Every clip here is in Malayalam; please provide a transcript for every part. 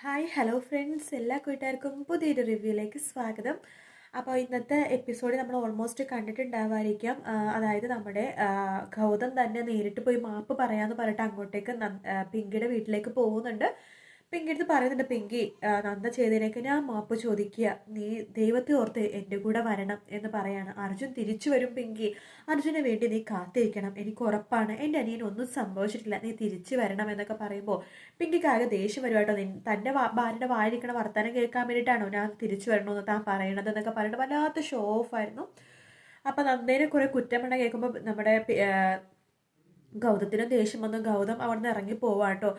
ഹായ് ഹലോ ഫ്രണ്ട്സ്, എല്ലാ കൂട്ടുകാർക്കും പുതിയൊരു റിവ്യൂയിലേക്ക് സ്വാഗതം. അപ്പോൾ ഇന്നത്തെ എപ്പിസോഡ് നമ്മൾ ഓൾമോസ്റ്റ് കണ്ടിട്ടുണ്ടാവായിരിക്കാം. അതായത് നമ്മുടെ ഗൗതം തന്നെ നേരിട്ട് പോയി മാപ്പ് പറയാമെന്ന് പറഞ്ഞിട്ട് അങ്ങോട്ടേക്ക് പിങ്കിയുടെ വീട്ടിലേക്ക് പോകുന്നുണ്ട്. പിങ്കി അടുത്ത് പറയുന്നുണ്ട്, പിങ്കി നന്ദ ചെയ്തതിനേക്ക് ഞാൻ മാപ്പ് ചോദിക്കുക, നീ ദൈവത്തെ ഓർത്ത് എൻ്റെ കൂടെ വരണം എന്ന് പറയാണ്. അർജുൻ തിരിച്ചു വരും പിങ്കി, അർജുന് വേണ്ടി നീ കാത്തിരിക്കണം, എനിക്ക് ഉറപ്പാണ് എൻ്റെ അനിയൻ ഒന്നും സംഭവിച്ചിട്ടില്ല, നീ തിരിച്ചു വരണം എന്നൊക്കെ പറയുമ്പോൾ പിങ്കിക്ക് ആകെ ദേഷ്യം വരുവാട്ടോ. തൻ്റെ ഭാര്യയുടെ വായിരിക്കണ വർത്തമാനം കേൾക്കാൻ വേണ്ടിയിട്ടാണോ ഞാൻ തിരിച്ചു വരണമെന്ന് താൻ പറയണത് എന്നൊക്കെ പറഞ്ഞിട്ട് വല്ലാത്ത ഷോ ഓഫ് ആയിരുന്നു. അപ്പം നന്ദേനെ കുറെ കുറ്റമണ കേൾക്കുമ്പോൾ നമ്മുടെ ഗൗതത്തിനും ദേഷ്യം വന്നു. ഗൗതം അവിടെ നിന്ന് ഇറങ്ങി പോവാട്ടോ.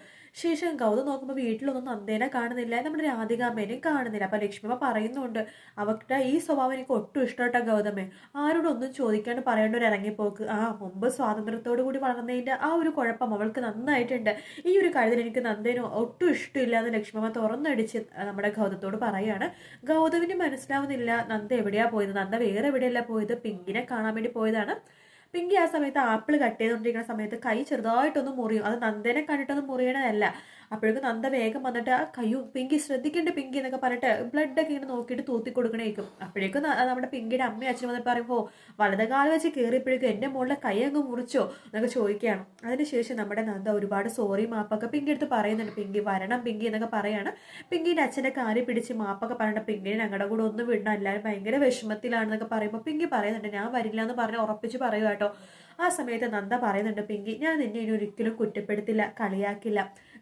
ശേഷം ഗൗതം നോക്കുമ്പോൾ വീട്ടിലൊന്നും നന്ദേനെ കാണുന്നില്ല, നമ്മുടെ രാധികാമ്മേനെയും കാണുന്നില്ല. അപ്പം ലക്ഷ്മിമ്മ പറയുന്നുണ്ട്, അവരുടെ ഈ സ്വഭാവം എനിക്ക് ഒട്ടും ഇഷ്ടമായിട്ടാ ഗൗതമേ, ആരോടൊന്നും ചോദിക്കാണ്ട് പറയേണ്ട ഒരു ഇറങ്ങിപ്പോക്ക്. മുമ്പ് സ്വാതന്ത്ര്യത്തോടു കൂടി വളർന്നതിൻ്റെ ആ ഒരു കുഴപ്പം അവൾക്ക് നന്നായിട്ടുണ്ട്. ഈ ഒരു കാര്യത്തിൽ എനിക്ക് നന്ദേനെ ഒട്ടും ഇഷ്ടമില്ല എന്ന് ലക്ഷ്മിമ്മ തുറന്നടിച്ച് നമ്മുടെ ഗൗതത്തോട് പറയാണ്. ഗൗതമിന് മനസ്സിലാവുന്നില്ല നന്ദ എവിടെയാ പോയത്. നന്ദ വേറെ എവിടെയല്ല പോയത്, പിങ്കിനെ കാണാൻ വേണ്ടി പോയതാണ്. പിങ്കി ആ സമയത്ത് ആപ്പിൾ കട്ട് ചെയ്തുകൊണ്ടിരിക്കുന്ന സമയത്ത് കൈ ചെറുതായിട്ടൊന്ന് മുറിയും. അത് നന്ദനെ കണ്ടിട്ടൊന്നും മുറിയണതല്ല. അപ്പോഴേക്കും നന്ദ വേഗം വന്നിട്ട് ആ കയ്യും പിങ്കി ശ്രദ്ധിക്കേണ്ട പിങ്കി എന്നൊക്കെ പറഞ്ഞിട്ട് ബ്ലഡൊക്കെ ഇങ്ങനെ നോക്കിയിട്ട് തൂത്തി കൊടുക്കണേക്കും. അപ്പോഴേക്കും നമ്മുടെ പിങ്കിയുടെ അമ്മയും അച്ഛനും വന്നിട്ട് പറയുമ്പോൾ വലതുകാലം വെച്ച് കയറിയപ്പോഴേക്കും എൻ്റെ മുകളിലെ കൈ അങ്ങ് മുറിച്ചോ എന്നൊക്കെ ചോദിക്കുകയാണ്. അതിനുശേഷം നമ്മുടെ നന്ദ ഒരുപാട് സോറി മാപ്പൊക്കെ പിങ്കി എടുത്ത് പറയുന്നുണ്ട്. പിങ്കി വരണം പിങ്കി എന്നൊക്കെ പറയാണ്. പിങ്കീൻ്റെ അച്ഛൻ്റെ കാര്യം പിടിച്ച് മാപ്പൊക്കെ പറഞ്ഞിട്ട് പിങ്കിനെ ഞങ്ങളുടെ കൂടെ ഒന്നും വിടണം, എല്ലാവരും ഭയങ്കര വിഷമത്തിലാണെന്നൊക്കെ പറയുമ്പോൾ പിങ്കി പറയുന്നുണ്ട് ഞാൻ വരില്ല എന്ന് പറഞ്ഞ് ഉറപ്പിച്ച് പറയുക കേട്ടോ. ആ സമയത്ത് നന്ദ പറയുന്നുണ്ട്, പിങ്കി ഞാൻ നിന്നെ ഇനി ഒരിക്കലും കുറ്റപ്പെടുത്തില്ല, കളിയാക്കില്ല.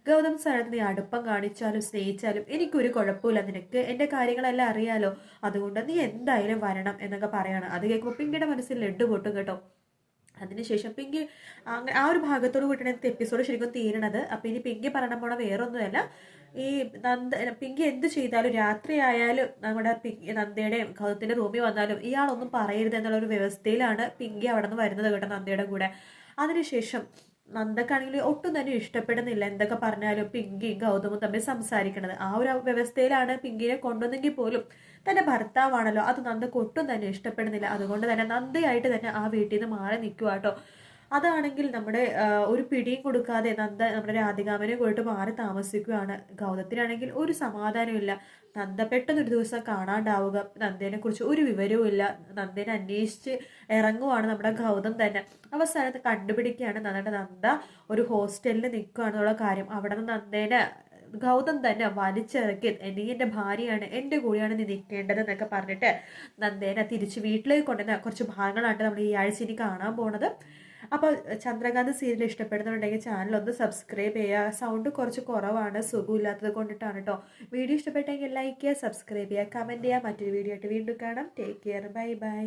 ഗൗതം സാറിന് നീ അടുപ്പം കാണിച്ചാലും സ്നേഹിച്ചാലും എനിക്കൊരു കുഴപ്പമില്ല, നിനക്ക് എൻ്റെ കാര്യങ്ങളെല്ലാം അറിയാലോ, അതുകൊണ്ട് നീ എന്തായാലും വരണം എന്നൊക്കെ പറയാണ്. അത് കേൾക്കുമ്പോൾ പിങ്കിയുടെ മനസ്സിൽ ലഡ്ഡു പൊട്ടും കേട്ടോ. അതിനുശേഷം പിങ്കി ആ ഒരു ഭാഗത്തോട് കൂട്ടിയാണ് എപ്പിസോഡ് ശരിക്കും തീരണത്. അപ്പം ഇനി പിങ്കി പറയണ പോണ വേറൊന്നുമല്ല, ഈ പിങ്കി എന്ത് ചെയ്താലും രാത്രി ആയാലും നമ്മുടെ നന്ദയുടെയും ഗൗതത്തിന്റെ റൂമിൽ വന്നാലും ഇയാളൊന്നും പറയരുത് എന്നുള്ളൊരു വ്യവസ്ഥയിലാണ് പിങ്കി അവിടെ നിന്ന് വരുന്നത് കേട്ടോ നന്ദയുടെ കൂടെ. അതിനുശേഷം നന്ദക്കാണെങ്കിൽ ഒട്ടും തന്നെ ഇഷ്ടപ്പെടുന്നില്ല എന്തൊക്കെ പറഞ്ഞാലും പിങ്കിയും ഗൗതമും തമ്മിൽ സംസാരിക്കണത്. ആ ഒരു വ്യവസ്ഥയിലാണ് പിങ്കിനെ കൊണ്ടുവന്നെങ്കിൽ പോലും തന്റെ ഭർത്താവാണല്ലോ, അത് നന്ദക്ക് ഒട്ടും തന്നെ ഇഷ്ടപ്പെടുന്നില്ല. അതുകൊണ്ട് തന്നെ നന്ദയായിട്ട് തന്നെ ആ വീട്ടിൽ നിന്ന് മാറി നിൽക്കുക കേട്ടോ. അതാണെങ്കിൽ നമ്മുടെ ഒരു പിടിയും കൊടുക്കാതെ നന്ദ നമ്മുടെ രാധികാമനെ പോയിട്ട് മാറി താമസിക്കുകയാണ്. ഗൗതത്തിനാണെങ്കിൽ ഒരു സമാധാനമില്ല. നന്ദ പെട്ടെന്നൊരു ദിവസം കാണാണ്ടാവുക, നന്ദേനെ കുറിച്ച് ഒരു വിവരവും ഇല്ല. നന്ദേനെ അന്വേഷിച്ച് ഇറങ്ങുവാണ് നമ്മുടെ ഗൗതം തന്നെ. അവസാനത്ത് കണ്ടുപിടിക്കുകയാണ് നന്ദ ഒരു ഹോസ്റ്റലിൽ നിൽക്കുകയാണെന്നുള്ള കാര്യം. അവിടെ നിന്ന് നന്ദേനെ ഗൗതം തന്നെ വലിച്ചിറക്കി, നീ എൻ്റെ ഭാര്യയാണ്, എൻ്റെ കൂടെയാണ് നീ നിൽക്കേണ്ടത് എന്നൊക്കെ പറഞ്ഞിട്ട് നന്ദേനെ തിരിച്ച് വീട്ടിലേക്ക് കൊണ്ടുവന്ന കുറച്ച് ഭാഗങ്ങളാണ് നമ്മൾ ഈ ആഴ്ച ഇനി കാണാൻ പോണത്. അപ്പോൾ ചന്ദ്രകാന്ത് സീരിയൽ ഇഷ്ടപ്പെടുന്നുണ്ടെങ്കിൽ ചാനൽ ഒന്ന് സബ്സ്ക്രൈബ് ചെയ്യുക. സൗണ്ട് കുറച്ച് കുറവാണ്, സുഖമില്ലാത്തത് കൊണ്ടിട്ടാണ് കേട്ടോ. വീഡിയോ ഇഷ്ടപ്പെട്ടെങ്കിൽ ലൈക്ക് ചെയ്യുക, സബ്സ്ക്രൈബ് ചെയ്യുക, കമൻറ്റ് ചെയ്യുക. മറ്റൊരു വീഡിയോ ആയിട്ട് വീണ്ടും കാണാം. Take care, bye bye.